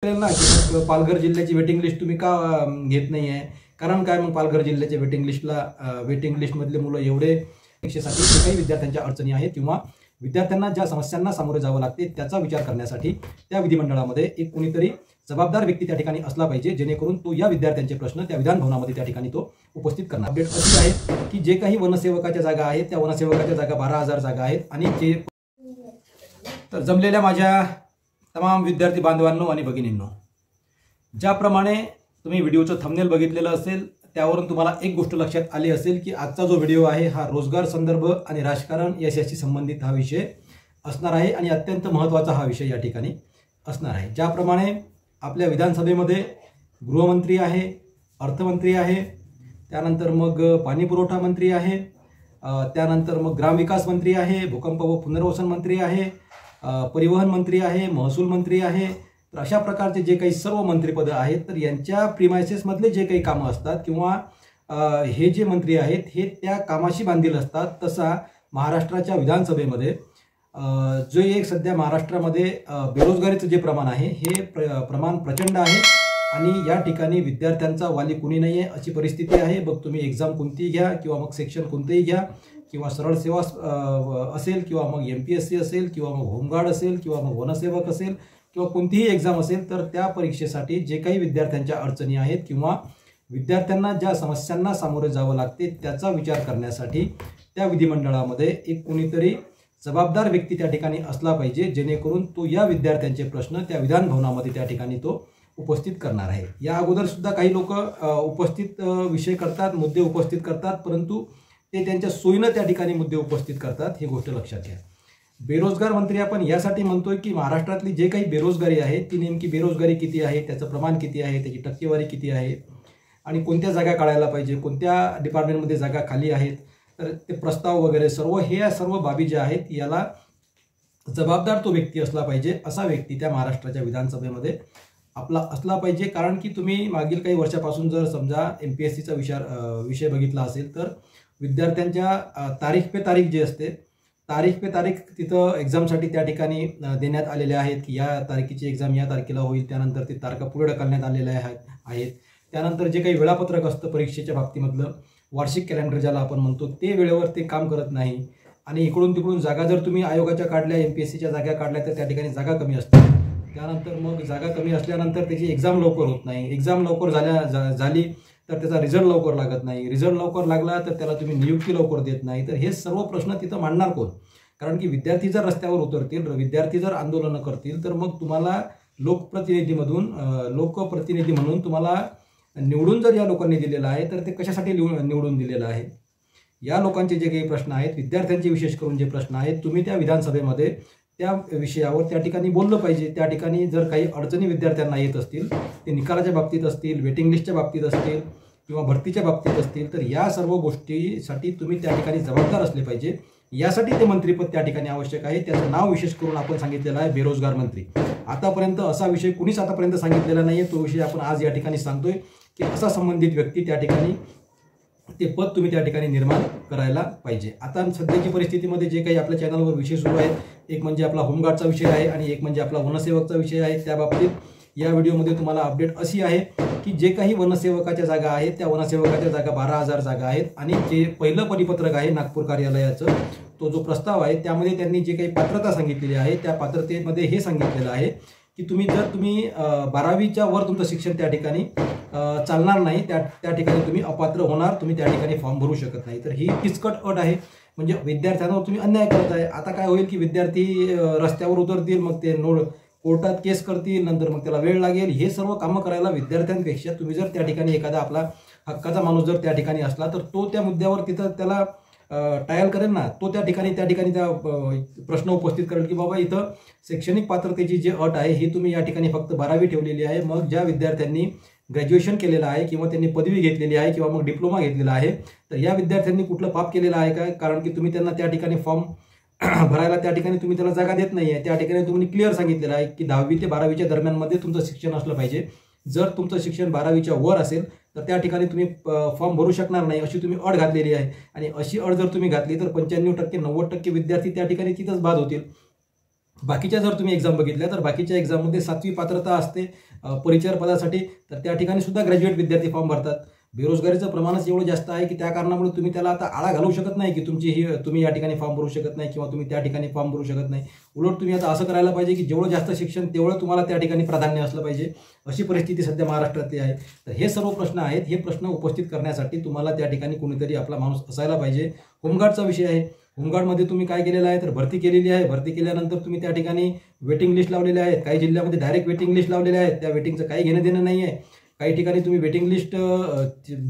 ना की पालघर जिल्ह्याची वेटिंग लिस्ट तुम्ही का घेत नाही आहे? कारण काय मग पालघर जिल्ह्याच्या वेटिंग लिस्टमधले मुलं एवढे परीक्षेसाठी जे काही विद्यार्थ्यांच्या अडचणी आहेत किंवा विद्यार्थ्यांना ज्या समस्यांना सामोरे जावं लागते त्याचा विचार करण्यासाठी त्या विधिमंडळामध्ये एक कोणीतरी जबाबदार व्यक्ती त्या ठिकाणी असला पाहिजे, जेणेकरून तो या विद्यार्थ्यांचे प्रश्न त्या विधान भवनामध्ये त्या ठिकाणी तो उपस्थित करणार. अपडेट अशी आहे की जे काही वनसेवकाच्या जागा आहेत त्या वनसेवकाच्या जागा 12,000 जागा आहेत आणि जे तर जमलेल्या माझ्या तमाम विद्यार्थी बांधवांनो आणि भगिनींनो, ज्याप्रमाणे तुम्ही व्हिडिओचं थंबनेल बघितलेलं असेल त्यावरून तुम्हाला एक गोष्ट लक्षात आली असेल की आजचा जो व्हिडिओ आहे हा रोजगार संदर्भ आणि राजकारण याच्याशी संबंधित हा विषय असणार आहे आणि अत्यंत महत्त्वाचा हा विषय या ठिकाणी असणार आहे. ज्याप्रमाणे आपल्या विधानसभेमध्ये गृहमंत्री आहे, अर्थमंत्री आहे, त्यानंतर मग पाणीपुरवठा मंत्री आहे, त्यानंतर मग ग्रामविकास मंत्री आहे, भूकंप व पुनर्वसन मंत्री आहे, परिवहन मंत्री आहे, महसूल मंत्री आहे. तर अशा प्रकारचे जे काही सर्व मंत्रिपदं आहेत तर यांच्या प्रिमायसेसमधले जे काही कामं असतात किंवा हे जे मंत्री आहेत हे त्या कामाशी बांधील असतात. तसा महाराष्ट्राच्या विधानसभेमध्ये जो एक सध्या महाराष्ट्रामध्ये बेरोजगारीचं जे प्रमाण आहे हे प्रमाण प्रचंड आहे आणि या ठिकाणी विद्यार्थ्यांचा वाली कुणी नाही आहे अशी परिस्थिती आहे. बघ तुम्ही एक्झाम कोणतीही घ्या किंवा मग सेक्शन कोणतेही घ्या किंवा सरळ सेवा असेल किंवा मग MPSC असेल किंवा मग होमगार्ड असेल किंवा मग वनसेवक असेल किंवा कोणतीही एक्झाम असेल तर त्या परीक्षेसाठी जे काही विद्यार्थ्यांच्या अडचणी आहेत किंवा विद्यार्थ्यांना ज्या समस्यांना सामोरे जावं लागते त्याचा विचार करण्यासाठी त्या विधिमंडळामध्ये एक कोणीतरी जबाबदार व्यक्ती त्या ठिकाणी असला पाहिजे, जेणेकरून तो या विद्यार्थ्यांचे प्रश्न त्या विधान भवनामध्ये त्या ठिकाणी तो उपस्थित करणार आहे. या अगोदर सुद्धा काही लोक उपस्थित विषय करतात, मुद्दे उपस्थित करतात, परंतु ते त्यांच्या सोयीनं त्या ठिकाणी मुद्दे उपस्थित करतात, ही गोष्ट लक्षात घ्या. बेरोजगार मंत्री आपण यासाठी म्हणतोय की महाराष्ट्रातली जे काही बेरोजगारी आहे ती नेमकी बेरोजगारी किती आहे, त्याचं प्रमाण किती आहे, त्याची टक्केवारी किती आहे आणि कोणत्या जागा काढायला पाहिजे, कोणत्या डिपार्टमेंटमध्ये जागा खाली आहेत, तर ते प्रस्ताव वगैरे सर्व बाबी ज्या आहेत याला जबाबदार तो व्यक्ती असला पाहिजे. असा व्यक्ती त्या महाराष्ट्राच्या विधानसभेमध्ये आपला असला पाहिजे. कारण की तुम्ही मागील काही वर्षापासून जर समजा MPSCचा विषय बघितला असेल तर विद्यार्थ्यांच्या तारीख पे तारीख जे असते तिथं एक्झामसाठी त्या ठिकाणी देण्यात आलेल्या आहेत की या तारखेची एक्झाम या तारखेला होईल, त्यानंतर ते तारखा पुढे ढकलण्यात आलेल्या आहेत. त्यानंतर जे काही वेळापत्रक असतं परीक्षेच्या बाबतीमधलं वार्षिक कॅलेंडर ज्याला आपण म्हणतो ते वेळेवर ते काम करत नाही आणि इकडून तिकडून जागा जर तुम्ही आयोगाच्या काढल्या, MPSCच्या जागा काढल्या तर त्या ठिकाणी जागा कमी असतात. त्यानंतर मग जागा कमी असल्यानंतर त्याची एक्झाम लवकर होत नाही, एक्झाम लवकर झाली तर त्याचा रिझल्ट लवकर लागत नाही, रिझल्ट लवकर लागला तर त्याला तुम्ही नियुक्ती लवकर देत नाही. तर हे सर्व प्रश्न तिथं मांडणार कोण? कारण की विद्यार्थी जर रस्त्यावर उतरतील, विद्यार्थी जर आंदोलनं करतील तर मग तुम्हाला लोकप्रतिनिधी म्हणून तुम्हाला निवडून जर या लोकांनी दिलेलं आहे तर ते कशासाठी निवडून दिलेलं आहे? या लोकांचे जे काही प्रश्न आहेत, विद्यार्थ्यांचे विशेष करून जे प्रश्न आहेत, तुम्ही त्या विधानसभेमध्ये त्या विषयावर त्या ठिकाणी बोललं पाहिजे. त्या ठिकाणी जर काही अडचणी विद्यार्थ्यांना येत असतील, ते निकालाच्या बाबतीत असतील, वेटिंग लिस्टच्या बाबतीत असतील किंवा भरतीच्या बाबतीत असतील, तर या सर्व गोष्टीसाठी तुम्ही त्या ठिकाणी जबाबदार असले पाहिजे. यासाठी ते मंत्रीपद त्या ठिकाणी आवश्यक आहे. त्याचं नाव विशेष करून आपण सांगितलेलं आहे बेरोजगार मंत्री. आतापर्यंत असा विषय कुणीच आतापर्यंत सांगितलेला नाही आहे, तो विषय आपण आज या ठिकाणी सांगतोय की असा संबंधित व्यक्ती त्या ठिकाणी ते पद तुम्ही त्या ठिकाणी निर्माण करायला पाहिजे. आता सध्याची परिस्थितीमध्ये जे काही आपल्या चॅनलवर विषय सुरू आहेत, एक म्हणजे आपला होमगार्डचा विषय आहे आणि एक म्हणजे आपला वनसेवकचा विषय आहे. त्या बाबतीत या व्हिडिओमध्ये तुम्हाला अपडेट अशी आहे की जे काही वनसेवकाच्या जागा आहेत त्या वनसेवकाच्या जागा 12,000 जागा आहेत आणि जे पहिलं परिपत्रक आहे नागपूर कार्यालयाचं, तो जो प्रस्ताव आहे त्यामध्ये त्यांनी जे काही पात्रता सांगितलेली आहे त्या पात्रतेमध्ये हे सांगितलेलं आहे की तुम्ही 12वीच्या वर तुमचं शिक्षण त्या ठिकाणी चालणार नाही, त्या ठिकाणी तुम्ही अपात्र होणार, तुम्ही त्या ठिकाणी फॉर्म भरू शकत नाही. तर ही किचकट अट आहे, म्हणजे विद्यार्थ्यांवर तुम्ही अन्याय करत आहे. आता काय होईल की विद्यार्थी रस्त्यावर उतरतील, मग ते कोर्टात केस करतील, नंतर मग त्याला वेळ लागेल. हे सर्व कामं करायला विद्यार्थ्यांपेक्षा तुम्ही जर त्या ठिकाणी एखादा आपला हक्काचा माणूस जर त्या ठिकाणी असला तर तो त्या मुद्द्यावर तिथं त्याला ट्रायल करेल ना, तो त्या ठिकाणी त्या प्रश्न उपस्थित करेल की बाबा इथं शैक्षणिक पात्रतेची जी अट आहे ही तुम्ही या ठिकाणी फक्त 12वी ठेवलेली आहे. मग ज्या विद्यार्थ्यांनी ग्रॅज्युएशन केलेलं आहे किंवा त्यांनी पदवी घेतलेली आहे किंवा मग डिप्लोमा घेतलेला आहे तर या विद्यार्थ्यांनी कुठलं पाप केलेलं आहे काय? कारण की तुम्ही त्यांना त्या ठिकाणी फॉर्म भरायला त्या ठिकाणी तुम्ही त्याला जागा देत नाही आहे. त्या ठिकाणी तुम्ही क्लिअर सांगितलेलं आहे की 10वी ते 12वीच्या दरम्यानमध्ये तुमचं शिक्षण असलं पाहिजे. जर तुमचं शिक्षण 12वीच्या वर असेल तर त्या ठिकाणी तुम्ही फॉर्म भरू शकणार नाही अशी तुम्ही अट घातलेली आहे आणि अशी अट जर तुम्ही घातली तर 95% 90% विद्यार्थी त्या ठिकाणी तिथंच बाद होतील. बाकीच्या जर तुम्ही एक्झाम बघितल्या तर बाकीच्या एक्झाममध्ये 7वी पात्रता असते, परिचार पदासाठी, तर त्या ठिकाणी सुद्धा ग्रॅज्युएट विद्यार्थी फॉर्म भरतात. बेरोजगारीचं प्रमाणच एवढं जास्त आहे की त्या कारणामुळे तुम्ही त्याला आता आळा घालू शकत नाही की तुम्ही या ठिकाणी फॉर्म भरू शकत नाही किंवा तुम्ही त्या ठिकाणी फॉर्म भरू शकत नाही. उलट तुम्ही आता असं करायला पाहिजे की जेवढं जास्त शिक्षण तेवढं तुम्हाला त्या ठिकाणी प्राधान्य असलं पाहिजे. अशी परिस्थिती सध्या महाराष्ट्रातली आहे. तर हे सर्व प्रश्न आहेत. हे प्रश्न उपस्थित करण्यासाठी तुम्हाला त्या ठिकाणी कोणीतरी आपला माणूस असायला पाहिजे. होमगार्डचा विषय आहे. होमगार्डमध्ये तुम्ही काय केलेलं आहे तर भरती केलेली आहे. भरती केल्यानंतर तुम्ही त्या ठिकाणी वेटिंग लिस्ट लावलेल्या आहेत. काही जिल्ह्यामध्ये डायरेक्ट वेटिंग लिस्ट लावलेल्या आहेत. त्या वेटिंगचं काही घेणं देणं नाही आहे. काही ठिकाणी तुम्ही वेटिंग लिस्ट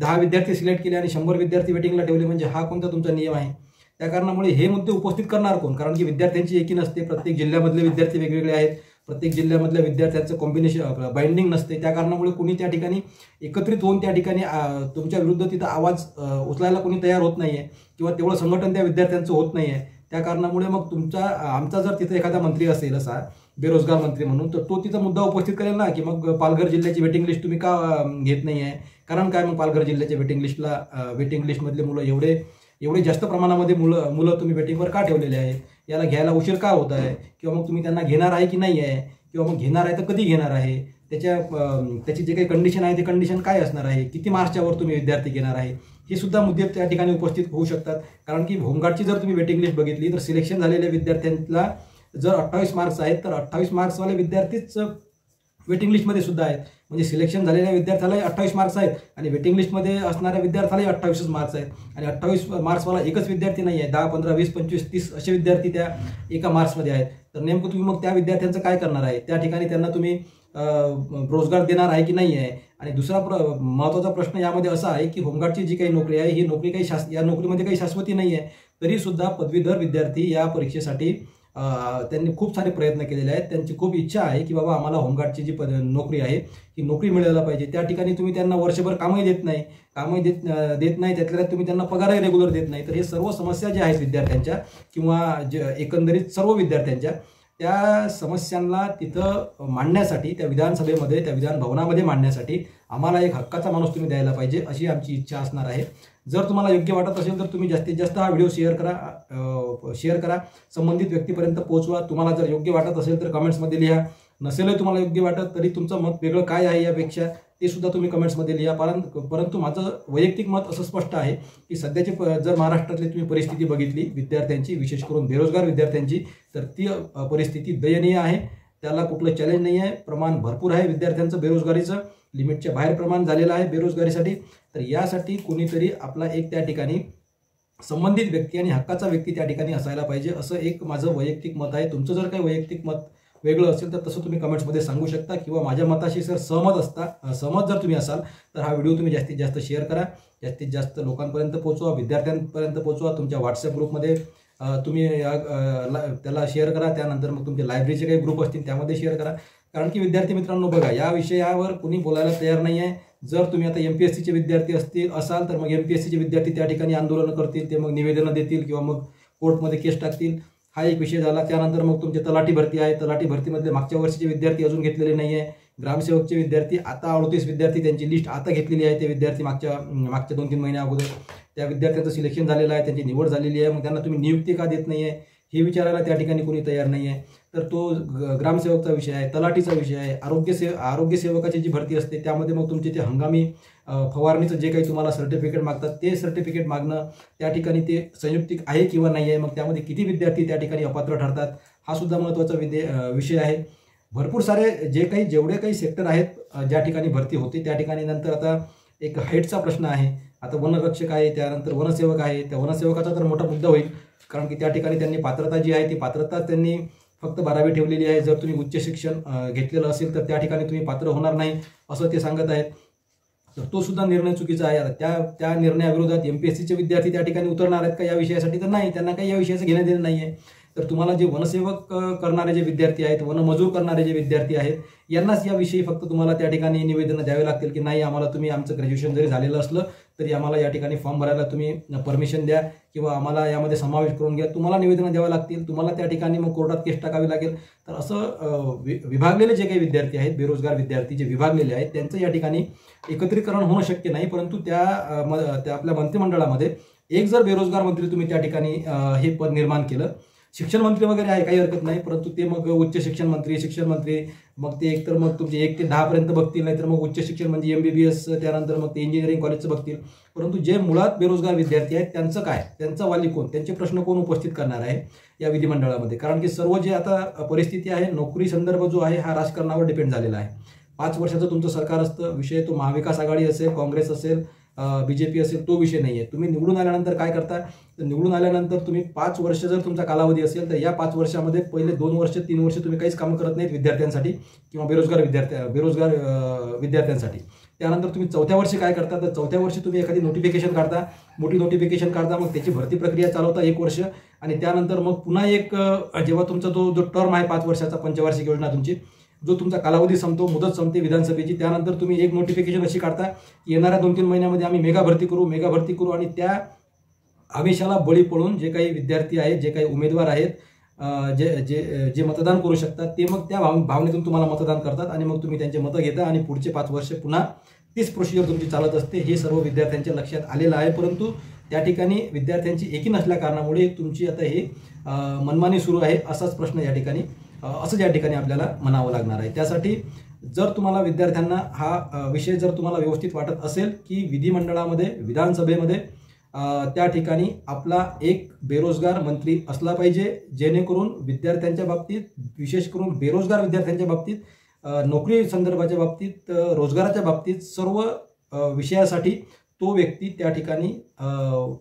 10 विद्यार्थी सिलेक्ट केले आणि 100 विद्यार्थी वेटिंगला ठेवले. म्हणजे हा कोणता तुमचा नियम आहे? त्या कारणामुळे हे मुद्दे उपस्थित करणार कोण? कारण की विद्यार्थ्यांची एकी नसते. प्रत्येक जिल्ह्यामधले विद्यार्थी वेगवेगळे आहेत. प्रत्येक जिल्ह्यामधल्या विद्यार्थ्यांचं कॉम्बिनेशन बाइंडिंग नसते. त्या कारणामुळे कोणी त्या ठिकाणी एकत्रित होऊन त्या ठिकाणी तुमच्या विरुद्ध तिथं आवाज उचलायला कोणी तयार होत नाही आहे किंवा तेवढं संघटन त्या विद्यार्थ्यांचं होत नाही आहे. त्या कारणामुळे मग आमचा जर तिथे एखादा मंत्री असेल असा बेरोजगार मंत्री म्हणून, तर तो तिचा मुद्दा उपस्थित करेल ना की मग पालघर जिल्ह्याची वेटिंग लिस्ट तुम्ही का घेत नाही आहे? कारण काय मग पालघर जिल्ह्याच्या वेटिंग लिस्टमधले मुलं एवढे जास्त प्रमाणामध्ये मुलं तुम्ही वेटिंगवर का ठेवलेले आहे? याला घ्यायला उशीर का होत आहे? किंवा मग तुम्ही त्यांना घेणार आहे की नाही आहे? किंवा मग घेणार आहे तर कधी घेणार आहे? त्याची जे काही कंडिशन आहे ते कंडिशन काय असणार आहे? किती मार्क्सच्या वर तुम्ही विद्यार्थी घेणार आहे? हे सुद्धा मुद्दे त्या ठिकाणी उपस्थित होऊ शकतात. कारण की होमगार्डची जर तुम्ही वेटिंग लिस्ट बघितली तर सिलेक्शन झालेल्या विद्यार्थ्यांना जर 28 मार्क्स आहेत तर 28 मार्क्सवाले विद्यार्थीच वेटिंग लिस्टमध्ये सुद्धा आहेत. म्हणजे सिलेक्शन झालेल्या विद्यार्थ्यालाही 28 मार्क्स आहेत आणि वेटिंग लिस्टमध्ये असणाऱ्या विद्यार्थ्यालाही 28 मार्क्स आहेत. आणि 28 मार्क्सवाला एकच विद्यार्थी नाही आहे. 10, 15, 20, 25, 30 असे विद्यार्थी त्या एका मार्क्समध्ये आहेत. तर नेमकं तुम्ही मग त्या विद्यार्थ्यांचं काय करणार आहे? त्या ठिकाणी त्यांना तुम्ही रोजगार देणार आहे की नाही आहे? आणि दुसरा महत्त्वाचा प्रश्न यामध्ये असा आहे की होमगार्डची जी काही नोकरी आहे ही नोकरी या नोकरीमध्ये काही शाश्वती नाही आहे. तरीसुद्धा पदवीधर विद्यार्थी या परीक्षेसाठी त्यांनी खूप सारे प्रयत्न केलेले आहेत. त्यांची खूप इच्छा आहे की बाबा आम्हाला होमगार्डची जी नोकरी आहे ही नोकरी मिळायला पाहिजे. त्या ठिकाणी तुम्ही त्यांना वर्षभर कामही देत नाही. त्यातल्या तुम्ही त्यांना पगारही रेग्युलर देत नाही. तर हे सर्व समस्या ज्या आहेत विद्यार्थ्यांच्या किंवा एकंदरीत सर्व विद्यार्थ्यांच्या, त्या समस्यांना तिथं मांडण्यासाठी त्या विधानसभेमध्ये त्या विधान भवनामध्ये मांडण्यासाठी आम्हाला एक हक्काचा माणूस तुम्ही द्यायला पाहिजे अशी आमची इच्छा असणार आहे. जर तुम्हाला योग्य वाटत असेल तर तुम्ही जास्तीत जास्त हा व्हिडिओ शेअर करा, संबंधित व्यक्तीपर्यंत पोहोचवा. तुम्हाला जर योग्य वाटत असेल तर कमेंट्समध्ये लिहा. नसेलही तुम्हाला योग्य वाटत तरी तुमचं मत वेगळं काय आहे यापेक्षा ते सुद्धा तुम्ही कमेंट्समध्ये लिहा. परंतु माझं वैयक्तिक मत असं स्पष्ट आहे की सध्याची जर महाराष्ट्रातली तुम्ही परिस्थिती बघितली विद्यार्थ्यांची, विशेष करून बेरोजगार विद्यार्थ्यांची, तर ती परिस्थिती दयनीय आहे. त्याला कुठलं चॅलेंज नाही आहे. प्रमाण भरपूर आहे विद्यार्थ्यांचं बेरोजगारीचं. लिमिटच्या बाहेर प्रमाण झालेलं आहे बेरोजगारीसाठी. तर यासाठी कोणीतरी आपला एक त्या ठिकाणी संबंधित व्यक्ती आणि हक्काचा व्यक्ती त्या ठिकाणी असायला पाहिजे असं एक माझं वैयक्तिक मत आहे. तुमचं जर काही वैयक्तिक मत वेगळं असेल तर तसं तुम्ही कमेंट्समध्ये सांगू शकता किंवा माझ्या मताशी जर सहमत जर तुम्ही असाल तर हा व्हिडिओ तुम्ही जास्तीत जास्त शेअर करा. जास्तीत जास्त लोकांपर्यंत पोहोचवा, विद्यार्थ्यांपर्यंत पोहोचवा. तुमच्या व्हॉट्सअप ग्रुपमध्ये तुम्ही त्याला शेअर करा. त्यानंतर मग तुमचे लायब्ररीचे काही ग्रुप असतील त्यामध्ये शेअर करा. कारण की विद्यार्थी मित्रांनो बघा, या विषयावर कोणी बोलायला तयार नाही आहे. जर तुम्ही आता MPSCचे विद्यार्थी असाल तर मग MPSCचे विद्यार्थी त्या ठिकाणी आंदोलनं करतील, ते मग निवेदनं देतील किंवा मग कोर्टमध्ये केस टाकतील. हा एक विषय झाला. त्यानंतर मग तुमचे तलाठी भरती आहे. तलाठी भरतीमधले मागच्या वर्षीचे विद्यार्थी अजून घेतलेले नाही आहे. ग्रामसेवकचे विद्यार्थी आता 38 विद्यार्थी, त्यांची लिस्ट आता घेतलेली आहे. ते विद्यार्थी मागच्या 2-3 महिन्या अगोदर त्या विद्यार्थ्यांचं सिलेक्शन झालेलं आहे, त्यांची निवड झालेली आहे. मग त्यांना तुम्ही नियुक्ती का देत नाही आहे हे विचारायला त्या ठिकाणी कोणी तयार नाही आहे. तर तो ग्रामसेवकचा विषय आहे, तलाठीचा विषय आहे. आरोग्य सेवकाची जी भरती असते त्यामध्ये मग तुमचे ते हंगामी फवारणीचं जे काही तुम्हाला सर्टिफिकेट मागतात ते सर्टिफिकेट मागणं, त्या ठिकाणी ते संयुक्तिक आहे किंवा नाही आहे, मग त्यामध्ये किती विद्यार्थी त्या ठिकाणी अपात्र ठरतात, हा सुद्धा महत्त्वाचा विषय आहे. भरपूर सारे जेवढे काही सेक्टर आहेत ज्या ठिकाणी भरती होते त्या ठिकाणी. नंतर आता एक हाईटचा प्रश्न आहे. आता वनरक्षक आहे, त्यानंतर वनसेवक आहे. त्या वनसेवकाचा तर मोठा मुद्दा होईल. कारण की त्या ठिकाणी त्यांनी पात्रता जी आहे ती पात्रता त्यांनी फक्त 12वी ठेवलेली आहे. जर तुम्ही उच्च शिक्षण घेतलेलं असेल तर त्या ठिकाणी तुम्ही पात्र होणार नाही असं ते सांगत आहेत. तर तो सुद्धा निर्णय चुकीचा आहे. त्या निर्णयाविरोधात MPSCचे विद्यार्थी त्या ठिकाणी उतरणार आहेत का या विषयासाठी? तर नाही, त्यांना काही या विषयाचं घेणं देणं नाही आहे. तर तुम्हाला जे वनसेवक करणारे जे विद्यार्थी आहेत, वनमजूर करणारे जे विद्यार्थी आहेत, यांनाच याविषयी फक्त तुम्हाला त्या ठिकाणी निवेदनं द्यावे लागतील की नाही, आम्हाला तुम्ही आमचं ग्रॅज्युएशन जरी झालेलं असलं तरी आम्हाला या ठिकाणी फॉर्म भरायला तुम्ही परमिशन द्या किंवा आम्हाला यामध्ये समावेश करून घ्या. तुम्हाला निवेदनं द्यावं लागतील. तुम्हाला त्या ठिकाणी मग कोर्टात केस टाकावी लागेल. तर असं विभागलेले जे काही विद्यार्थी आहेत, बेरोजगार विद्यार्थी जे विभागलेले आहेत, त्यांचं या ठिकाणी एकत्रीकरण होणं शक्य नाही. परंतु त्या आपल्या मंत्रिमंडळामध्ये एक जर बेरोजगार मंत्री तुम्ही त्या ठिकाणी हे पद निर्माण केलं शिक्षण मंत्री वगैरे आहे, काही हरकत नाही, परंतु ते मग उच्च शिक्षण मंत्री मग ते एकतर मग तुमचे 1 ते 10 पर्यंत बघतील, नाहीतर मग उच्च शिक्षण म्हणजे MBBS, त्यानंतर मग ते इंजिनिअरिंग कॉलेजचं बघतील. परंतु जे मुळात बेरोजगार विद्यार्थी आहेत त्यांचं काय, त्यांचा वाली कोण, त्यांचे प्रश्न कोण उपस्थित करणार आहे या विधिमंडळामध्ये. कारण की सर्व जे आता परिस्थिती आहे, नोकरी संदर्भ जो आहे हा राजकारणावर डिपेंड झालेला आहे. 5 वर्षाचं तुमचं सरकार असतं, विषय तो महाविकास आघाडी असेल, काँग्रेस असेल, BJP असेल, तो विषय नाही आहे. तुम्ही निवडून आल्यानंतर काय करता, तर निवडून आल्यानंतर तुम्ही 5 वर्ष जर तुमचा कालावधी असेल तर या 5 वर्षामध्ये पहिले 2 वर्ष 3 वर्ष तुम्ही काहीच कामं करत नाहीत विद्यार्थ्यांसाठी किंवा बेरोजगार विद्यार्थ्यांसाठी. त्यानंतर तुम्ही 4थ्या वर्षी काय करता, तर 4थ्या वर्षी तुम्ही एखादी नोटिफिकेशन काढता, मोठी नोटिफिकेशन काढता, मग त्याची भरती प्रक्रिया चालवता 1 वर्ष, आणि त्यानंतर मग पुन्हा एक जेव्हा तुमचा जो टर्म आहे 5 वर्षाचा, पंचवार्षिक योजना तुमची, जो तुमचा कालावधी संपतो, मुदत संपते विधानसभेची, त्यानंतर तुम्ही एक नोटिफिकेशन अशी काढता की येणाऱ्या 2-3 महिन्यामध्ये आम्ही मेगा भरती करू, आणि त्या आमिषाला बळी पडून जे काही विद्यार्थी आहेत, जे काही उमेदवार आहेत, जे मतदान करू शकतात, ते मग त्या भावनेतून तुम्हाला मतदान करतात आणि मग तुम्ही त्यांचे मतं घेता आणि पुढचे 5 वर्ष पुन्हा तीच प्रोसिजर तुमची चालत असते. हे सर्व विद्यार्थ्यांच्या लक्षात आलेलं आहे, परंतु त्या ठिकाणी विद्यार्थ्यांची एकी नसल्या कारणामुळे तुमची आता हे मनमानी सुरू आहे, असाच प्रश्न या ठिकाणी आपल्याला म्हणावं लागणार आहे. त्यासाठी जर तुम्हाला विद्यार्थ्यांना हा विषय जर तुम्हाला व्यवस्थित वाटत असेल की विधिमंडळामध्ये, विधानसभेमध्ये त्या ठिकाणी आपला एक बेरोजगार मंत्री असला पाहिजे, जेणेकरून विद्यार्थ्यांच्या बाबतीत, विशेष करून बेरोजगार विद्यार्थ्यांच्या बाबतीत, नोकरी संदर्भाच्या बाबतीत, रोजगाराच्या बाबतीत, सर्व विषयासाठी तो व्यक्ती त्या ठिकाणी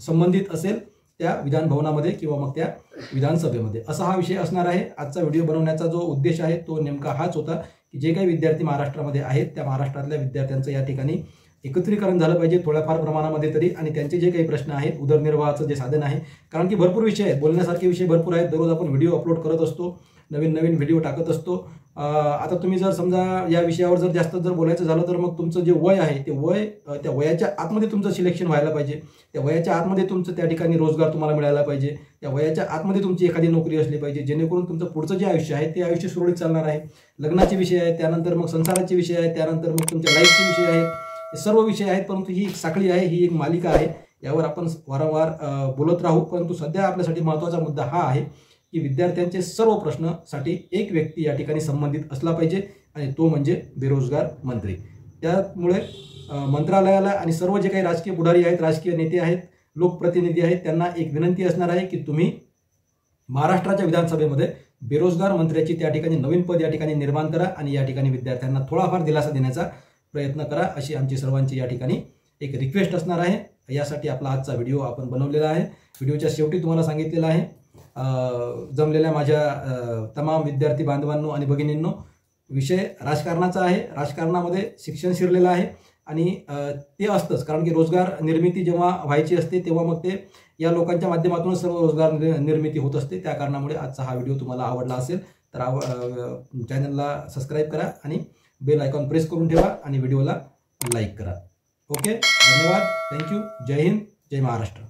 संबंधित असेल त्या विधानभवनामध्ये किंवा मग त्या विधानसभेमध्ये. असा हा विषय असणार आहे. आजचा व्हिडिओ बनवण्याचा जो उद्देश आहे तो नेमका हाच होता की जे काही विद्यार्थी महाराष्ट्रामध्ये आहेत त्या महाराष्ट्रातल्या विद्यार्थ्यांचं या ठिकाणी एकत्रीकरण झालं पाहिजे थोड्याफार प्रमाणामध्ये तरी, आणि त्यांचे जे काही प्रश्न आहेत, उदरनिर्वाहाचं जे साधन आहे, कारण की भरपूर विषय आहेत, बोलण्यासारखे विषय भरपूर आहेत. दररोज आपण व्हिडिओ अपलोड करत असतो, नवीन व्हिडिओ टाकत असतो. आता तुम्ही जर समजा या विषयावर जर जास्त बोलायचं झालं तर मग तुमचं जे वय आहे ते वय, त्या वयाच्या आतमध्ये तुमचं सिलेक्शन व्हायला पाहिजे, त्या वयाच्या आतमध्ये तुमचं त्या ठिकाणी रोजगार तुम्हाला मिळायला पाहिजे, त्या वयाच्या आतमध्ये तुमची एखादी नोकरी असली पाहिजे, जेणेकरून तुमचं पुढचं जे आयुष्य आहे ते आयुष्य सुरळीत चालणार आहे. लग्नाचे विषय आहेत, त्यानंतर मग संसाराचे विषय आहेत, त्यानंतर मग तुमच्या लाईफचे विषय आहेत, हे सर्व विषय आहेत. परंतु ही एक साखळी आहे, ही एक मालिका आहे, यावर आपण वारंवार बोलत राहू. परंतु सध्या आपल्यासाठी महत्त्वाचा मुद्दा हा आहे की विद्यार्थ्यांचे सर्व प्रश्नासाठी एक व्यक्ती या ठिकाणी संबंधित असला पाहिजे, आणि तो म्हणजे बेरोजगार मंत्री. त्यामुळे मंत्रालयाला आणि सर्व जे काही राजकीय पुढारी आहेत, राजकीय नेते आहेत, लोकप्रतिनिधी आहेत, त्यांना एक विनंती असणार आहे की तुम्ही महाराष्ट्राच्या विधानसभेमध्ये बेरोजगार मंत्र्याची त्या ठिकाणी नवीन पद या ठिकाणी निर्माण करा आणि या ठिकाणी विद्यार्थ्यांना थोडाफार दिलासा देण्याचा प्रयत्न करा, अशी आमची सर्वांची या ठिकाणी एक रिक्वेस्ट असणार आहे. यासाठी आपला आजचा व्हिडिओ आपण बनवलेला आहे. व्हिडिओच्या शेवटी तुम्हाला सांगितलेलं आहे, जमलेल्या माझ्या तमाम विद्यार्थी बांधवांनो आणि भगिनींनो, विषय राजकारणाचा आहे. राजकारणामध्ये शिक्षण शिरलेलं आहे आणि ते असतंच, कारण की रोजगार निर्मिती जेव्हा व्हायची असते तेव्हा मग ते या लोकांच्या माध्यमातून सर्व रोजगार निर्मिती होत असते. त्या कारणामुळे आजचा हा व्हिडिओ तुम्हाला आवडला असेल तर चॅनलला सबस्क्राईब करा आणि बेल आयकॉन प्रेस करून ठेवा आणि व्हिडिओला लाईक करा. ओके, धन्यवाद, थँक्यू. जय हिंद, जय महाराष्ट्र.